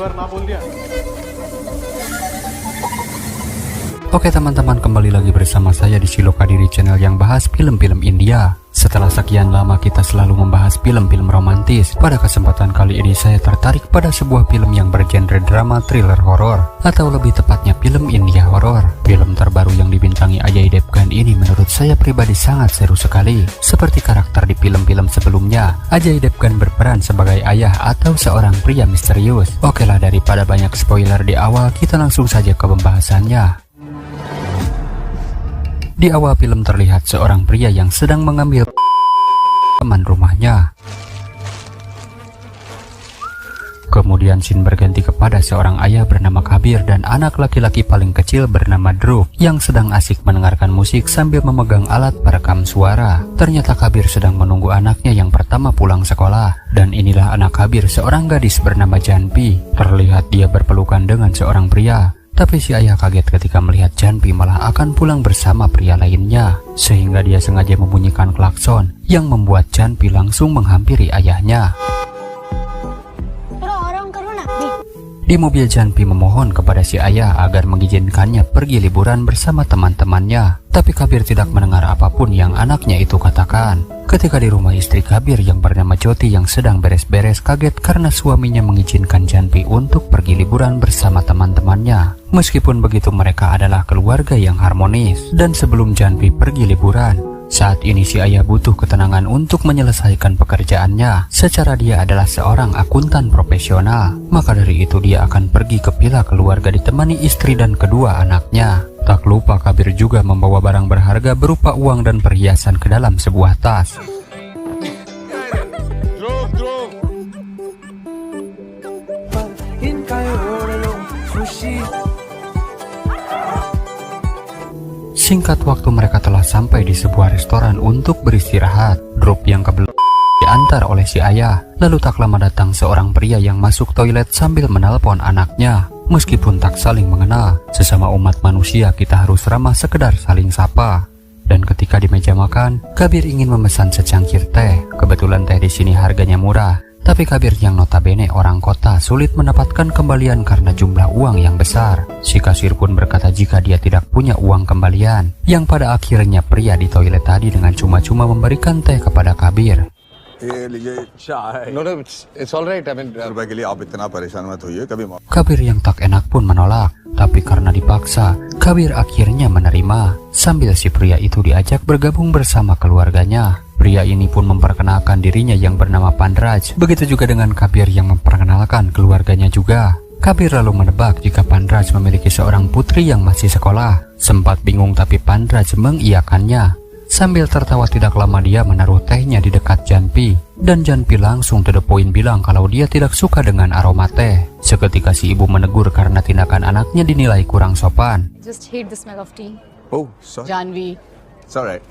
बार ना बोल दिया। Oke teman-teman, kembali lagi bersama saya di Silokadiri channel yang bahas film-film India. Setelah sekian lama kita selalu membahas film-film romantis, pada kesempatan kali ini saya tertarik pada sebuah film yang bergenre drama thriller horor, atau lebih tepatnya film India horor. Film terbaru yang dibintangi Ajay Devgan ini menurut saya pribadi sangat seru sekali. Seperti karakter di film-film sebelumnya, Ajay Devgan berperan sebagai ayah atau seorang pria misterius. Oke lah, daripada banyak spoiler di awal, kita langsung saja ke pembahasannya. Di awal film terlihat seorang pria yang sedang mengambil teman rumahnya. Kemudian scene berganti kepada seorang ayah bernama Kabir dan anak laki-laki paling kecil bernama Dhruv yang sedang asik mendengarkan musik sambil memegang alat perekam suara. Ternyata Kabir sedang menunggu anaknya yang pertama pulang sekolah. Dan inilah anak Kabir, seorang gadis bernama Janpi. Terlihat dia berpelukan dengan seorang pria. Tapi si ayah kaget ketika melihat Janpi malah akan pulang bersama pria lainnya, sehingga dia sengaja membunyikan klakson yang membuat Janpi langsung menghampiri ayahnya. Di mobil, Janpi memohon kepada si ayah agar mengizinkannya pergi liburan bersama teman-temannya. Tapi Kabir tidak mendengar apapun yang anaknya itu katakan. Ketika di rumah, istri Kabir yang bernama Jyoti yang sedang beres-beres kaget karena suaminya mengizinkan Janpi untuk pergi liburan bersama teman-temannya. Meskipun begitu, mereka adalah keluarga yang harmonis. Dan sebelum Janpi pergi liburan, saat ini si ayah butuh ketenangan untuk menyelesaikan pekerjaannya. Secara dia adalah seorang akuntan profesional, maka dari itu dia akan pergi ke villa keluarga ditemani istri dan kedua anaknya. Tak lupa Kabir juga membawa barang berharga berupa uang dan perhiasan ke dalam sebuah tas. Singkat waktu mereka telah sampai di sebuah restoran untuk beristirahat. Dhruv yang kebelet diantar oleh si ayah. Lalu tak lama datang seorang pria yang masuk toilet sambil menelpon anaknya. Meskipun tak saling mengenal, sesama umat manusia kita harus ramah, sekedar saling sapa. Dan ketika di meja makan, Kabir ingin memesan secangkir teh. Kebetulan teh di sini harganya murah. Tapi Kabir yang notabene orang kota sulit mendapatkan kembalian karena jumlah uang yang besar. Si kasir pun berkata jika dia tidak punya uang kembalian. Yang pada akhirnya pria di toilet tadi dengan cuma-cuma memberikan teh kepada Kabir. Kabir yang tak enak pun menolak. Tapi karena dipaksa, Kabir akhirnya menerima. Sambil si pria itu diajak bergabung bersama keluarganya. Pria ini pun memperkenalkan dirinya yang bernama Pandraj. Begitu juga dengan Kabir yang memperkenalkan keluarganya juga. Kabir lalu menebak jika Pandraj memiliki seorang putri yang masih sekolah. Sempat bingung tapi Pandraj mengiyakannya. Sambil tertawa tidak lama dia menaruh tehnya di dekat Janpi. Dan Janpi langsung to the point bilang kalau dia tidak suka dengan aroma teh. Seketika si ibu menegur karena tindakan anaknya dinilai kurang sopan. Just hate the smell of tea. Oh, sorry. Janvi. It's alright.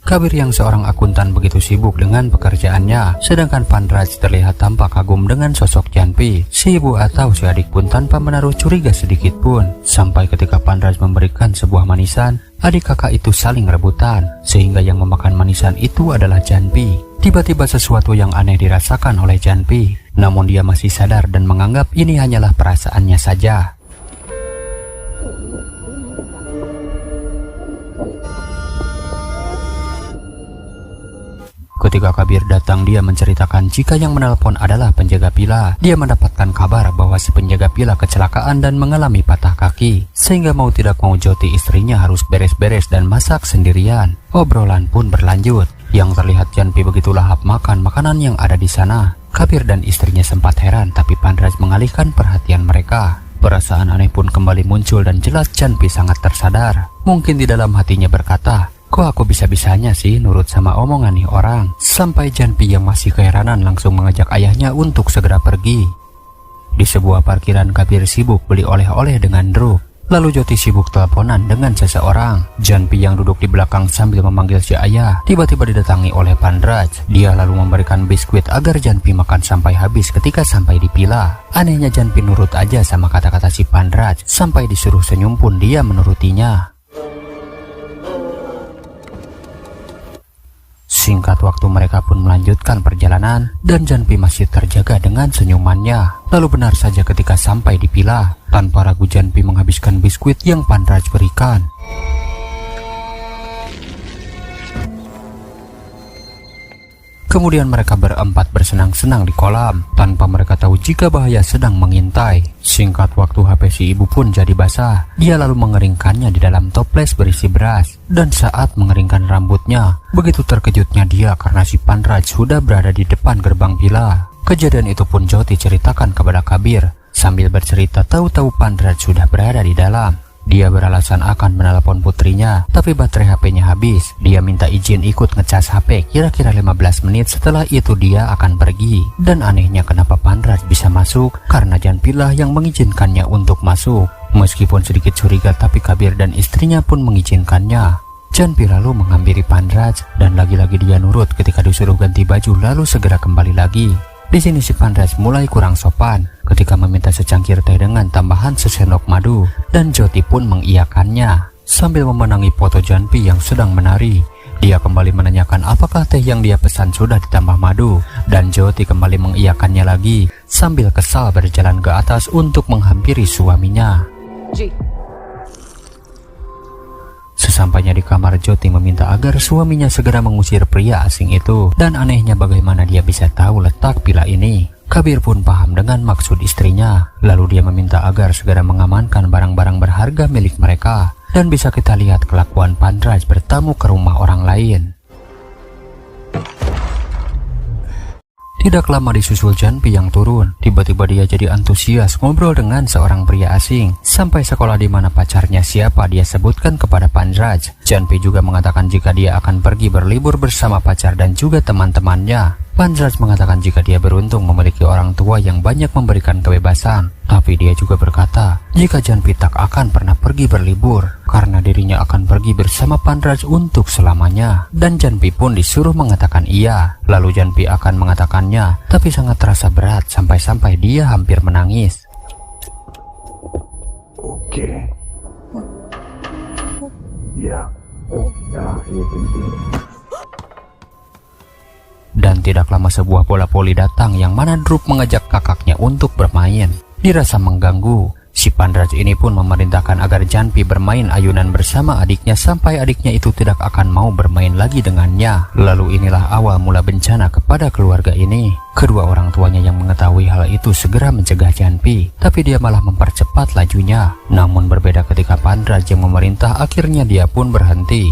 Kabir yang seorang akuntan begitu sibuk dengan pekerjaannya, sedangkan Pandraj terlihat tampak kagum dengan sosok Janpi. Si ibu atau si adik pun tanpa menaruh curiga sedikit pun. Sampai ketika Pandraj memberikan sebuah manisan, adik kakak itu saling rebutan, sehingga yang memakan manisan itu adalah Janpi. Tiba-tiba sesuatu yang aneh dirasakan oleh Janpi, namun dia masih sadar dan menganggap ini hanyalah perasaannya saja. Ketika Kabir datang, dia menceritakan jika yang menelpon adalah penjaga villa. Dia mendapatkan kabar bahwa si penjaga villa kecelakaan dan mengalami patah kaki, sehingga mau tidak mau Jyoti istrinya harus beres-beres dan masak sendirian. Obrolan pun berlanjut. Yang terlihat Janpi begitu lahap makan makanan yang ada di sana. Kabir dan istrinya sempat heran, tapi Pandraj mengalihkan perhatian mereka. Perasaan aneh pun kembali muncul dan jelas Janpi sangat tersadar. Mungkin di dalam hatinya berkata, kok aku bisa-bisanya sih nurut sama omongan nih orang? Sampai Janpi yang masih keheranan langsung mengajak ayahnya untuk segera pergi. Di sebuah parkiran, Kabir sibuk beli oleh-oleh dengan Dhruv. Lalu Jyoti sibuk teleponan dengan seseorang. Janpi yang duduk di belakang sambil memanggil si ayah tiba-tiba didatangi oleh Pandraj. Dia lalu memberikan biskuit agar Janpi makan sampai habis ketika sampai di villa. Anehnya Janpi nurut aja sama kata-kata si Pandraj. Sampai disuruh senyum pun dia menurutinya. Singkat waktu mereka pun melanjutkan perjalanan dan Janpi masih terjaga dengan senyumannya. Lalu benar saja ketika sampai di villa, tanpa ragu Janpi menghabiskan biskuit yang Panraj berikan. Kemudian mereka berempat bersenang-senang di kolam, tanpa mereka tahu jika bahaya sedang mengintai. Singkat waktu HP si ibu pun jadi basah. Dia lalu mengeringkannya di dalam toples berisi beras. Dan saat mengeringkan rambutnya, begitu terkejutnya dia karena si Panraj sudah berada di depan gerbang villa. Kejadian itu pun Jyoti ceritakan kepada Kabir. Sambil bercerita tahu-tahu Panraj sudah berada di dalam. Dia beralasan akan menelepon putrinya, tapi baterai HP-nya habis. Dia minta izin ikut ngecas HP kira-kira 15 menit setelah itu dia akan pergi. Dan anehnya kenapa Panraj bisa masuk, karena Janpi lah yang mengizinkannya untuk masuk. Meskipun sedikit curiga, tapi Kabir dan istrinya pun mengizinkannya. Janpi lalu menghampiri Panraj dan lagi-lagi dia nurut ketika disuruh ganti baju lalu segera kembali lagi. Di sini si Panraj mulai kurang sopan ketika meminta secangkir teh dengan tambahan sesendok madu, dan Jyoti pun mengiyakannya. Sambil memenangi foto Janpi yang sedang menari, dia kembali menanyakan apakah teh yang dia pesan sudah ditambah madu, dan Jyoti kembali mengiyakannya lagi sambil kesal berjalan ke atas untuk menghampiri suaminya. Sesampainya di kamar, Jyoti meminta agar suaminya segera mengusir pria asing itu. Dan anehnya bagaimana dia bisa tahu letak villa ini. Kabir pun paham dengan maksud istrinya. Lalu dia meminta agar segera mengamankan barang-barang berharga milik mereka. Dan bisa kita lihat kelakuan Panraj bertamu ke rumah orang lain. Tidak lama disusul Janpi yang turun. Tiba-tiba dia jadi antusias ngobrol dengan seorang pria asing. Sampai sekolah di mana pacarnya siapa dia sebutkan kepada Panraj. Janpi juga mengatakan jika dia akan pergi berlibur bersama pacar dan juga teman-temannya. Panraj mengatakan jika dia beruntung memiliki orang tua yang banyak memberikan kebebasan. Tapi dia juga berkata jika Janpi tak akan pernah pergi berlibur, karena dirinya akan pergi bersama Panraj untuk selamanya. Dan Janpi pun disuruh mengatakan iya. Lalu Janpi akan mengatakannya, tapi sangat terasa berat sampai-sampai dia hampir menangis. Oke. Ya. Dan tidak lama sebuah bola voli datang yang mana Drup mengajak kakaknya untuk bermain. Dirasa mengganggu, si Panraj ini pun memerintahkan agar Janpi bermain ayunan bersama adiknya sampai adiknya itu tidak akan mau bermain lagi dengannya. Lalu inilah awal mula bencana kepada keluarga ini. Kedua orang tuanya yang mengetahui hal itu segera mencegah Janpi, tapi dia malah mempercepat lajunya. Namun berbeda ketika Panraj yang memerintah, akhirnya dia pun berhenti.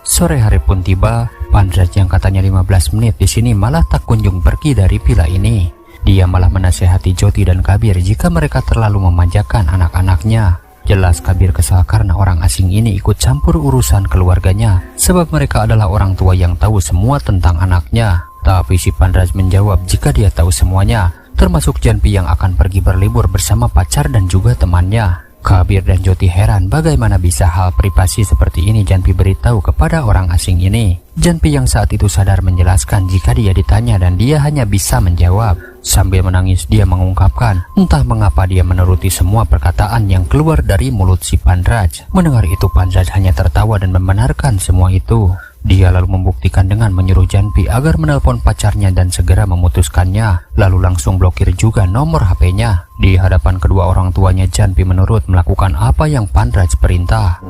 Sore hari pun tiba. Panraj yang katanya 15 menit di sini malah tak kunjung pergi dari villa ini. Dia malah menasehati Jyoti dan Kabir jika mereka terlalu memanjakan anak-anaknya. Jelas Kabir kesal karena orang asing ini ikut campur urusan keluarganya, sebab mereka adalah orang tua yang tahu semua tentang anaknya. Tapi si Panraj menjawab jika dia tahu semuanya, termasuk Janpi yang akan pergi berlibur bersama pacar dan juga temannya. Kabir dan Jyoti heran bagaimana bisa hal privasi seperti ini Janpi beritahu kepada orang asing ini. Janpi yang saat itu sadar menjelaskan jika dia ditanya dan dia hanya bisa menjawab. Sambil menangis dia mengungkapkan entah mengapa dia menuruti semua perkataan yang keluar dari mulut si Panraj. Mendengar itu Panraj hanya tertawa dan membenarkan semua itu. Dia lalu membuktikan dengan menyuruh Janpi agar menelpon pacarnya dan segera memutuskannya. Lalu langsung blokir juga nomor HP-nya. Di hadapan kedua orang tuanya, Janpi menurut melakukan apa yang Panraj perintah.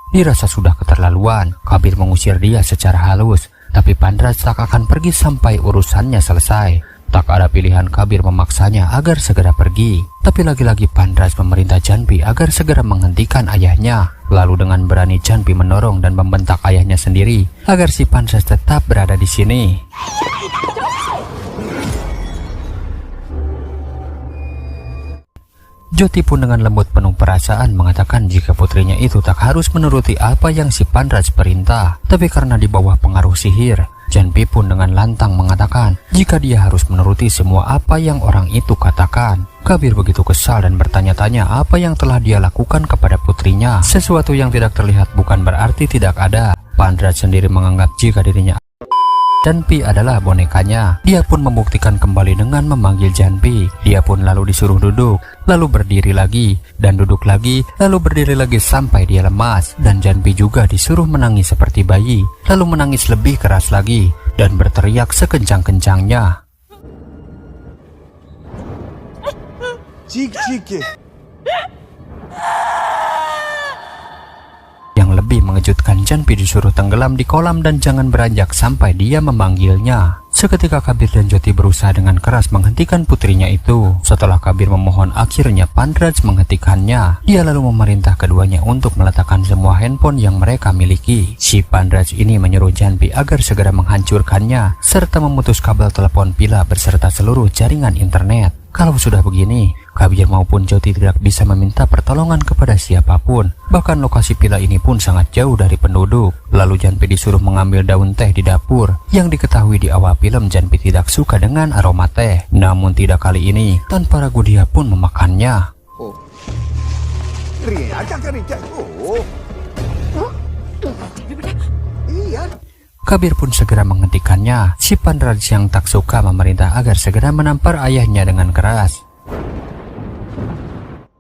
Dirasa sudah keterlaluan, Kabir mengusir dia secara halus. Tapi Panraj tak akan pergi sampai urusannya selesai. Tak ada pilihan, Kabir memaksanya agar segera pergi. Tapi lagi-lagi Panraj memerintah Janpi agar segera menghentikan ayahnya. Lalu dengan berani Janpi mendorong dan membentak ayahnya sendiri agar si Panraj tetap berada di sini. Jyoti pun dengan lembut penuh perasaan mengatakan jika putrinya itu tak harus menuruti apa yang si Panraj perintah. Tapi karena di bawah pengaruh sihir, Janpi pun dengan lantang mengatakan jika dia harus menuruti semua apa yang orang itu katakan. Kabir begitu kesal dan bertanya-tanya apa yang telah dia lakukan kepada putrinya. Sesuatu yang tidak terlihat bukan berarti tidak ada. Panraj sendiri menganggap jika dirinya Janpi adalah bonekanya. Dia pun membuktikan kembali dengan memanggil Janpi. Dia pun lalu disuruh duduk, lalu berdiri lagi, dan duduk lagi, lalu berdiri lagi sampai dia lemas. Dan Janpi juga disuruh menangis seperti bayi, lalu menangis lebih keras lagi, dan berteriak sekencang-kencangnya. Yang lebih mengejutkan, Janpi disuruh tenggelam di kolam dan jangan beranjak sampai dia memanggilnya. Seketika Kabir dan Joti berusaha dengan keras menghentikan putrinya itu. Setelah Kabir memohon, akhirnya Pandraj menghentikannya. Dia lalu memerintah keduanya untuk meletakkan semua handphone yang mereka miliki. Si Pandraj ini menyuruh Janpi agar segera menghancurkannya, serta memutus kabel telepon Pila beserta seluruh jaringan internet. Kalau sudah begini, Kabir maupun Joti tidak bisa meminta pertolongan kepada siapapun. Bahkan lokasi Pila ini pun sangat jauh dari penduduk. Lalu Janpi disuruh mengambil daun teh di dapur. Yang diketahui di awal film, Janpi tidak suka dengan aroma teh. Namun tidak kali ini, tanpa ragu dia pun memakannya. Kabir pun segera menghentikannya. Si Pandraj yang tak suka memerintah agar segera menampar ayahnya dengan keras.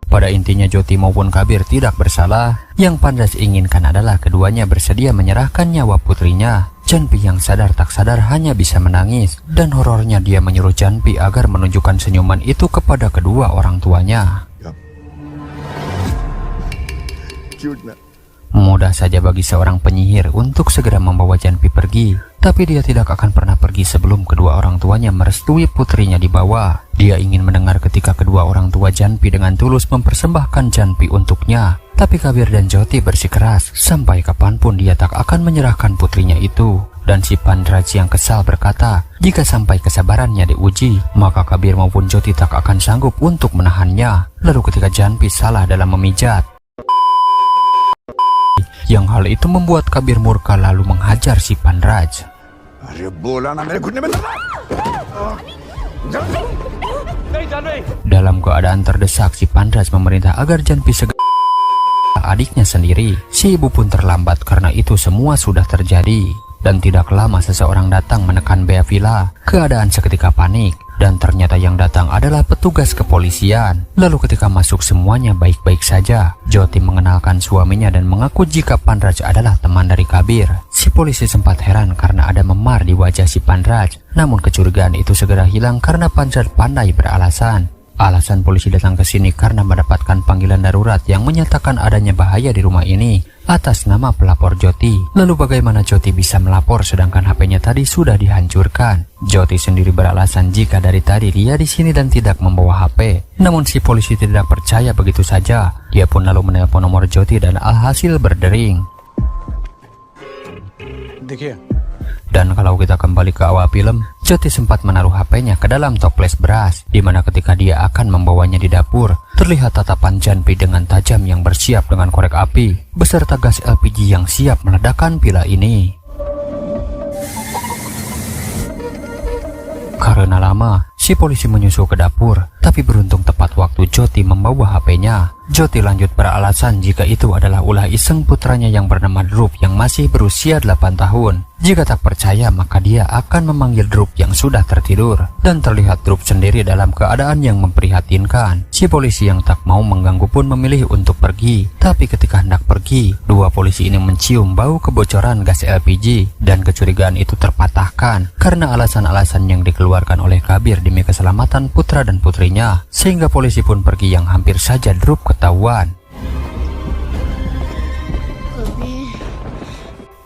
Pada intinya Joti maupun Kabir tidak bersalah. Yang Pandraj inginkan adalah keduanya bersedia menyerahkan nyawa putrinya. Janpi yang sadar tak sadar hanya bisa menangis. Dan horornya dia menyuruh Janpi agar menunjukkan senyuman itu kepada kedua orang tuanya. Mudah saja bagi seorang penyihir untuk segera membawa Janpi pergi. Tapi dia tidak akan pernah pergi sebelum kedua orang tuanya merestui putrinya dibawa. Dia ingin mendengar ketika kedua orang tua Janpi dengan tulus mempersembahkan Janpi untuknya. Tapi Kabir dan Joti bersikeras, sampai kapanpun dia tak akan menyerahkan putrinya itu. Dan si Pandraj yang kesal berkata, jika sampai kesabarannya diuji, maka Kabir maupun Joti tak akan sanggup untuk menahannya. Lalu ketika Janpi salah dalam memijat, yang hal itu membuat Kabir murka lalu menghajar si Pandraj. Dalam keadaan terdesak, si Pandraj memerintah agar Janpi segera adiknya sendiri. Si ibu pun terlambat karena itu semua sudah terjadi. Dan tidak lama seseorang datang menekan Bea Villa. Keadaan seketika panik. Dan ternyata yang datang adalah petugas kepolisian. Lalu ketika masuk semuanya baik-baik saja. Joti mengenalkan suaminya dan mengaku jika Pandraj adalah teman dari Kabir. Si polisi sempat heran karena ada memar di wajah si Pandraj. Namun kecurigaan itu segera hilang karena Pandraj pandai beralasan. Alasan polisi datang ke sini karena mendapatkan panggilan darurat yang menyatakan adanya bahaya di rumah ini atas nama pelapor Joti. Lalu bagaimana Joti bisa melapor sedangkan HP-nya tadi sudah dihancurkan? Joti sendiri beralasan jika dari tadi dia di sini dan tidak membawa HP. Namun si polisi tidak percaya begitu saja. Dia pun lalu menelpon nomor Joti dan alhasil berdering. Dan kalau kita kembali ke awal film, Joti sempat menaruh HP-nya ke dalam toples beras, di mana ketika dia akan membawanya di dapur, terlihat tatapan Janpi dengan tajam yang bersiap dengan korek api, beserta gas LPG yang siap meledakkan pila ini. Karena lama, si polisi menyusul ke dapur, tapi beruntung tepat waktu Joti membawa HP-nya. Joti lanjut beralasan jika itu adalah ulah iseng putranya yang bernama Drup yang masih berusia 8 tahun. Jika tak percaya maka dia akan memanggil Drup yang sudah tertidur. Dan terlihat Drup sendiri dalam keadaan yang memprihatinkan. Si polisi yang tak mau mengganggu pun memilih untuk pergi. Tapi ketika hendak pergi, dua polisi ini mencium bau kebocoran gas LPG. Dan kecurigaan itu terpatahkan karena alasan-alasan yang dikeluarkan oleh Kabir demi keselamatan putra dan putrinya. Sehingga polisi pun pergi yang hampir saja Drup ketahuan.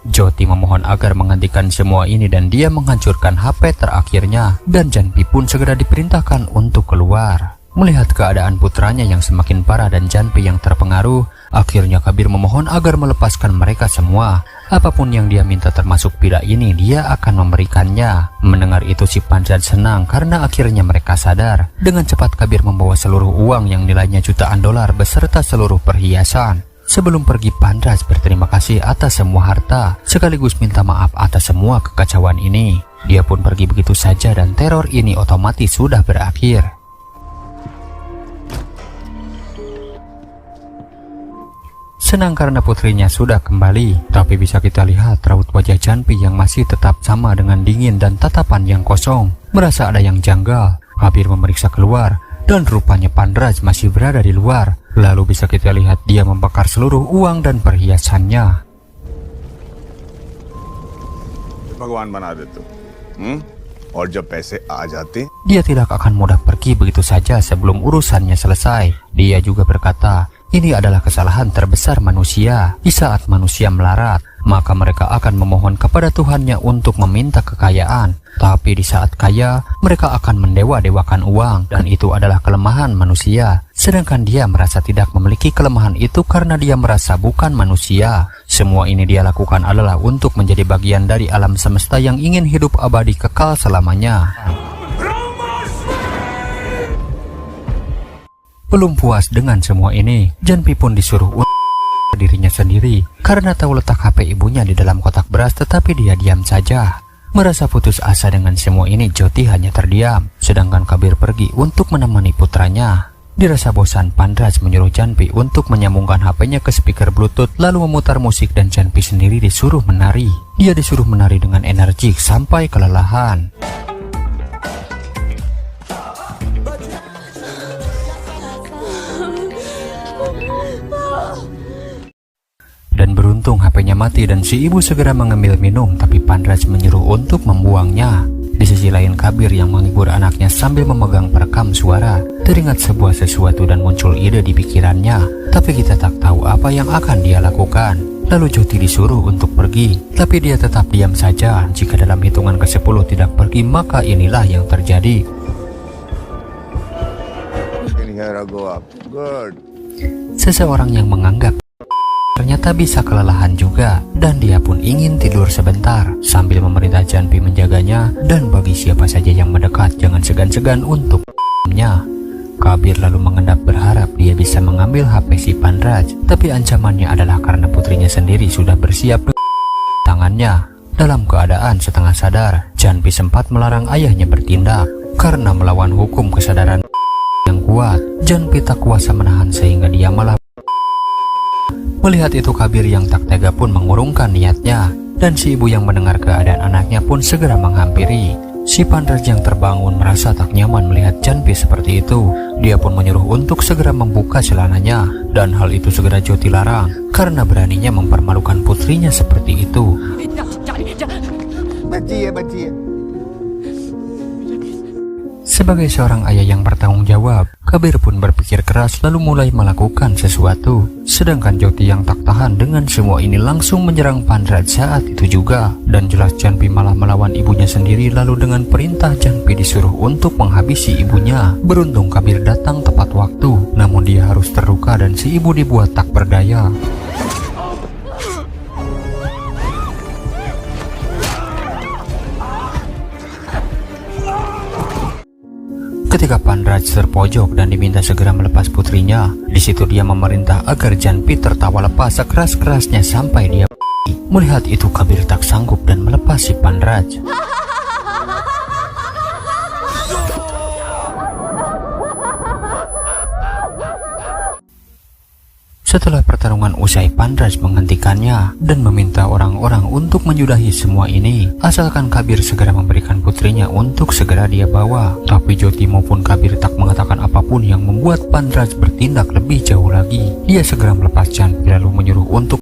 Joti memohon agar menghentikan semua ini dan dia menghancurkan HP terakhirnya. Dan Janpi pun segera diperintahkan untuk keluar. Melihat keadaan putranya yang semakin parah dan Janpi yang terpengaruh, akhirnya Kabir memohon agar melepaskan mereka semua. Apapun yang dia minta termasuk pila ini dia akan memberikannya. Mendengar itu si Pandraj senang karena akhirnya mereka sadar. Dengan cepat Kabir membawa seluruh uang yang nilainya jutaan dolar beserta seluruh perhiasan. Sebelum pergi, Pandraj berterima kasih atas semua harta sekaligus minta maaf atas semua kekacauan ini. Dia pun pergi begitu saja dan teror ini otomatis sudah berakhir. senang karena putrinya sudah kembali. Tapi bisa kita lihat raut wajah Janpi yang masih tetap sama dengan dingin dan tatapan yang kosong. Merasa ada yang janggal, Kabir memeriksa keluar dan rupanya Pandraj masih berada di luar. Lalu bisa kita lihat dia membakar seluruh uang dan perhiasannya. भगवान बना दे तू और जब पैसे आ जाते Dia tidak akan mudah pergi begitu saja sebelum urusannya selesai. Dia juga berkata, ini adalah kesalahan terbesar manusia. Di saat manusia melarat, maka mereka akan memohon kepada Tuhannya untuk meminta kekayaan. Tapi di saat kaya, mereka akan mendewa-dewakan uang, dan itu adalah kelemahan manusia. Sedangkan dia merasa tidak memiliki kelemahan itu karena dia merasa bukan manusia. Semua ini dia lakukan adalah untuk menjadi bagian dari alam semesta yang ingin hidup abadi kekal selamanya. Belum puas dengan semua ini, Janpi pun disuruh dirinya sendiri karena tahu letak HP ibunya di dalam kotak beras, tetapi dia diam saja. Merasa putus asa dengan semua ini, Joti hanya terdiam, sedangkan Kabir pergi untuk menemani putranya. Dirasa bosan, Pandraj menyuruh Janpi untuk menyambungkan HP-nya ke speaker Bluetooth lalu memutar musik dan Janpi sendiri disuruh menari. Dia disuruh menari dengan energik sampai kelelahan. Dan beruntung HP-nya mati dan si ibu segera mengambil minum, tapi Pandraj menyuruh untuk membuangnya. Di sisi lain, Kabir yang menghibur anaknya sambil memegang perekam suara. Teringat sebuah sesuatu dan muncul ide di pikirannya, tapi kita tak tahu apa yang akan dia lakukan. Lalu Joti disuruh untuk pergi, tapi dia tetap diam saja. Jika dalam hitungan ke-10 tidak pergi, maka inilah yang terjadi. Seseorang yang menganggap ternyata bisa kelelahan juga, dan dia pun ingin tidur sebentar sambil memerintah Janpi menjaganya, dan bagi siapa saja yang mendekat jangan segan-segan untuk nya. Kabir lalu mengendap berharap dia bisa mengambil HP si Pandraj, tapi ancamannya adalah karena putrinya sendiri sudah bersiap tangannya. Dalam keadaan setengah sadar, Janpi sempat melarang ayahnya bertindak karena melawan hukum kesadaran yang kuat. Janpi tak kuasa menahan sehingga dia malah melihat itu. Kabir yang tak tega pun mengurungkan niatnya, dan si ibu yang mendengar keadaan anaknya pun segera menghampiri. Si Pandraj yang terbangun merasa tak nyaman melihat Janpi seperti itu. Dia pun menyuruh untuk segera membuka celananya, dan hal itu segera Joti larang karena beraninya mempermalukan putrinya seperti itu. Sebagai seorang ayah yang bertanggung jawab, Kabir pun berpikir keras lalu mulai melakukan sesuatu. Sedangkan Joti yang tak tahan dengan semua ini langsung menyerang Pandraj saat itu juga. Dan jelas Janpi malah melawan ibunya sendiri, lalu dengan perintah Janpi disuruh untuk menghabisi ibunya. Beruntung Kabir datang tepat waktu, namun dia harus terluka dan si ibu dibuat tak berdaya. Ketika Pandraj terpojok dan diminta segera melepas putrinya, di situ dia memerintah agar Janpi tertawa lepas sekeras-kerasnya sampai dia melihat itu. Kabir tak sanggup dan melepas si Pandraj. Setelah pertarungan usai, Pandraj menghentikannya dan meminta orang-orang untuk menyudahi semua ini, asalkan Kabir segera memberikan putrinya untuk segera dia bawa. Tapi Joti maupun Kabir tak mengatakan apapun yang membuat Pandraj bertindak lebih jauh lagi. Dia segera melepas Janpi lalu menyuruh untuk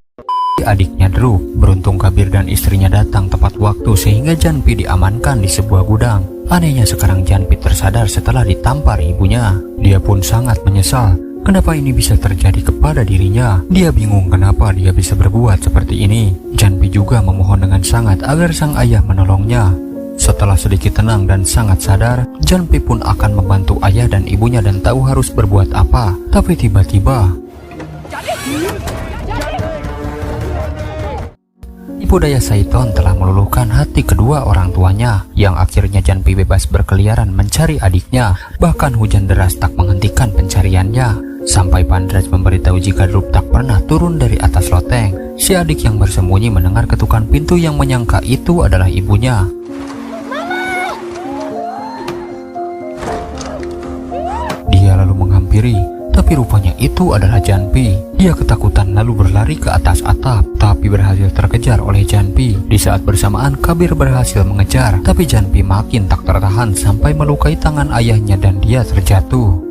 adiknya Dhruv. Beruntung Kabir dan istrinya datang tepat waktu sehingga Janpi diamankan di sebuah gudang. Anehnya sekarang Janpi tersadar setelah ditampar ibunya. Dia pun sangat menyesal. Kenapa ini bisa terjadi kepada dirinya? Dia bingung kenapa dia bisa berbuat seperti ini. Janpi juga memohon dengan sangat agar sang ayah menolongnya. Setelah sedikit tenang dan sangat sadar, Janpi pun akan membantu ayah dan ibunya dan tahu harus berbuat apa. Tapi tiba-tiba Ibu Daya Saiton telah meluluhkan hati kedua orang tuanya, yang akhirnya Janpi bebas berkeliaran mencari adiknya. Bahkan hujan deras tak menghentikan pencariannya, sampai Pandraj memberitahu jika Dhruv tak pernah turun dari atas loteng. Si adik yang bersembunyi mendengar ketukan pintu yang menyangka itu adalah ibunya. Dia lalu menghampiri, tapi rupanya itu adalah Janpi. Dia ketakutan lalu berlari ke atas atap, tapi berhasil terkejar oleh Janpi. Di saat bersamaan Kabir berhasil mengejar, tapi Janpi makin tak tertahan sampai melukai tangan ayahnya dan dia terjatuh.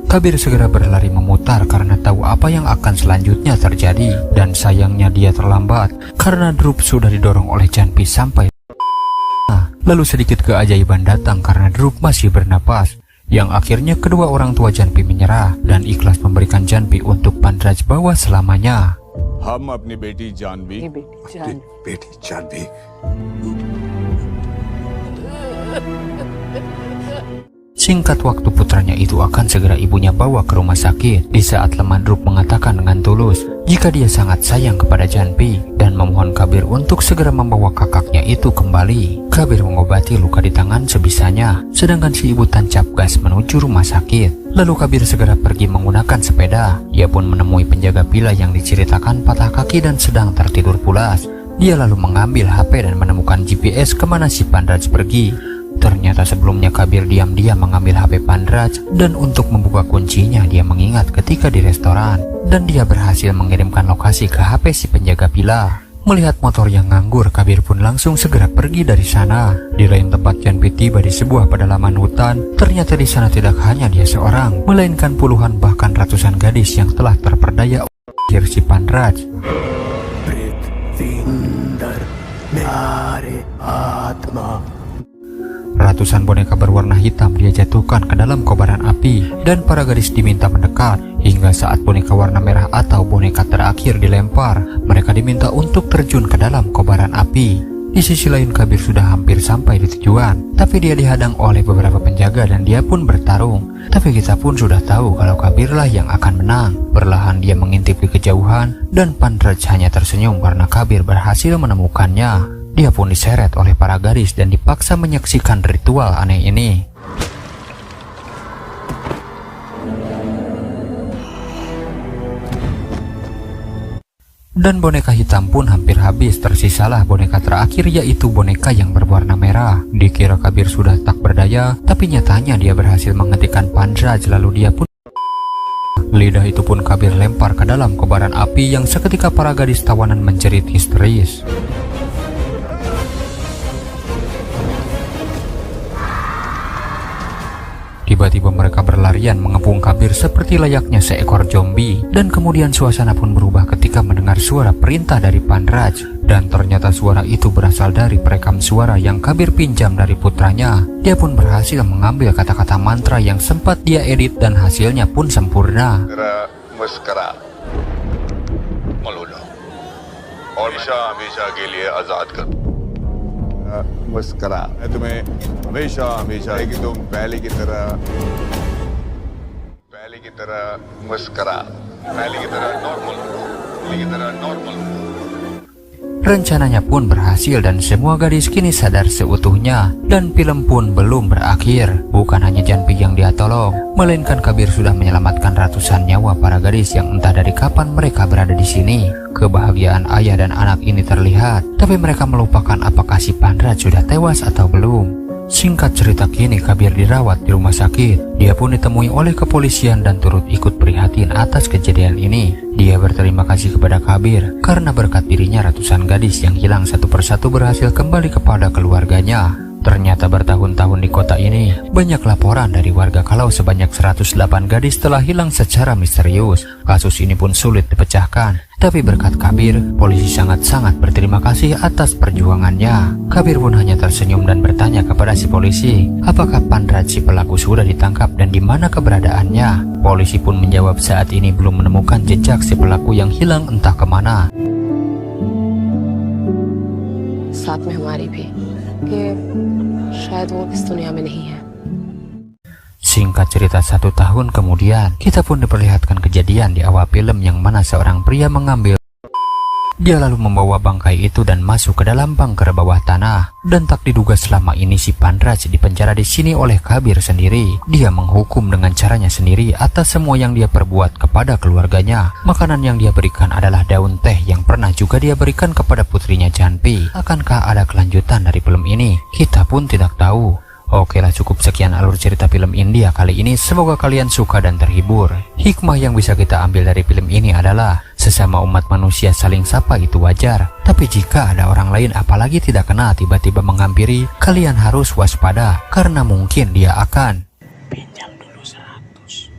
Kabir segera berlari memutar karena tahu apa yang akan selanjutnya terjadi, dan sayangnya dia terlambat karena Drup sudah didorong oleh Janpi sampai. Lalu sedikit keajaiban datang karena Drup masih bernapas, yang akhirnya kedua orang tua Janpi menyerah dan ikhlas memberikan Janpi untuk Pandraj bawah selamanya. हम अपनी बेटी जानवी बेटी Janvi Singkat waktu putranya itu akan segera ibunya bawa ke rumah sakit. Di saat lemah Drup mengatakan dengan tulus jika dia sangat sayang kepada Janpi dan memohon Kabir untuk segera membawa kakaknya itu kembali. Kabir mengobati luka di tangan sebisanya, sedangkan si ibu tancap gas menuju rumah sakit. Lalu Kabir segera pergi menggunakan sepeda. Dia pun menemui penjaga villa yang diceritakan patah kaki dan sedang tertidur pulas. Dia lalu mengambil HP dan menemukan GPS kemana si Pandraj pergi. Ternyata sebelumnya Kabir diam-diam mengambil HP Pandraj dan untuk membuka kuncinya dia mengingat ketika di restoran dan dia berhasil mengirimkan lokasi ke HP si penjaga villa. Melihat motor yang nganggur, Kabir pun langsung segera pergi dari sana. Di lain tempat Janpi tiba di sebuah pedalaman hutan. Ternyata di sana tidak hanya dia seorang, melainkan puluhan bahkan ratusan gadis yang telah terperdaya oleh si Pandraj. Ratusan boneka berwarna hitam dia jatuhkan ke dalam kobaran api dan para gadis diminta mendekat. Hingga saat boneka warna merah atau boneka terakhir dilempar, mereka diminta untuk terjun ke dalam kobaran api. Di sisi lain Kabir sudah hampir sampai di tujuan, tapi dia dihadang oleh beberapa penjaga dan dia pun bertarung. Tapi kita pun sudah tahu kalau Kabirlah yang akan menang. Perlahan dia mengintip di kejauhan dan Pandraj hanya tersenyum karena Kabir berhasil menemukannya. Dia pun diseret oleh para gadis dan dipaksa menyaksikan ritual aneh ini. Dan boneka hitam pun hampir habis, tersisalah boneka terakhir yaitu boneka yang berwarna merah. Dikira Kabir sudah tak berdaya, tapi nyatanya dia berhasil menghentikan Pandraj lalu dia pun lidah itu pun Kabir lempar ke dalam kobaran api yang seketika para gadis tawanan menjerit histeris. Tiba-tiba mereka berlarian mengepung Kabir seperti layaknya seekor zombie. Dan kemudian suasana pun berubah ketika mendengar suara perintah dari Pandraj. Dan ternyata suara itu berasal dari perekam suara yang Kabir pinjam dari putranya. Dia pun berhasil mengambil kata-kata mantra yang sempat dia edit dan hasilnya pun sempurna. मुस्करा मलूना और हमेशा हमेशा के लिए आजाद कर मुस्करा मैं तुम्हें हमेशा हमेशा कि तुम पहले की तरह मुस्करा पहले की तरह normal Rencananya pun berhasil dan semua gadis kini sadar seutuhnya. Dan film pun belum berakhir. Bukan hanya Janpi yang dia tolong, melainkan Kabir sudah menyelamatkan ratusan nyawa para gadis yang entah dari kapan mereka berada di sini. Kebahagiaan ayah dan anak ini terlihat, tapi mereka melupakan apakah si Pandraj sudah tewas atau belum. Singkat cerita kini Kabir dirawat di rumah sakit. Dia pun ditemui oleh kepolisian dan turut ikut prihatin atas kejadian ini. Dia berterima kasih kepada Kabir karena berkat dirinya ratusan gadis yang hilang satu persatu berhasil kembali kepada keluarganya. Ternyata bertahun-tahun di kota ini banyak laporan dari warga kalau sebanyak 108 gadis telah hilang secara misterius. Kasus ini pun sulit dipecahkan. Tapi berkat Kabir, polisi sangat-sangat berterima kasih atas perjuangannya. Kabir pun hanya tersenyum dan bertanya kepada si polisi, apakah Pandraj si pelaku sudah ditangkap dan di mana keberadaannya. Polisi pun menjawab saat ini belum menemukan jejak si pelaku yang hilang entah kemana. साथ में हमारी भी कि शायद वो इस दुनिया में नहीं है. Singkat cerita 1 tahun kemudian, kita pun diperlihatkan kejadian di awal film yang mana seorang pria mengambil. Dia lalu membawa bangkai itu dan masuk ke dalam bunker bawah tanah. Dan tak diduga selama ini si Pandraj dipenjara di sini oleh Kabir sendiri. Dia menghukum dengan caranya sendiri atas semua yang dia perbuat kepada keluarganya. Makanan yang dia berikan adalah daun teh yang pernah juga dia berikan kepada putrinya Janpi. Akankah ada kelanjutan dari film ini? Kita pun tidak tahu. Oke lah, cukup sekian alur cerita film India kali ini. Semoga kalian suka dan terhibur. Hikmah yang bisa kita ambil dari film ini adalah sesama umat manusia saling sapa itu wajar. Tapi jika ada orang lain apalagi tidak kenal tiba-tiba menghampiri, kalian harus waspada karena mungkin dia akan Pinjam dulu 100.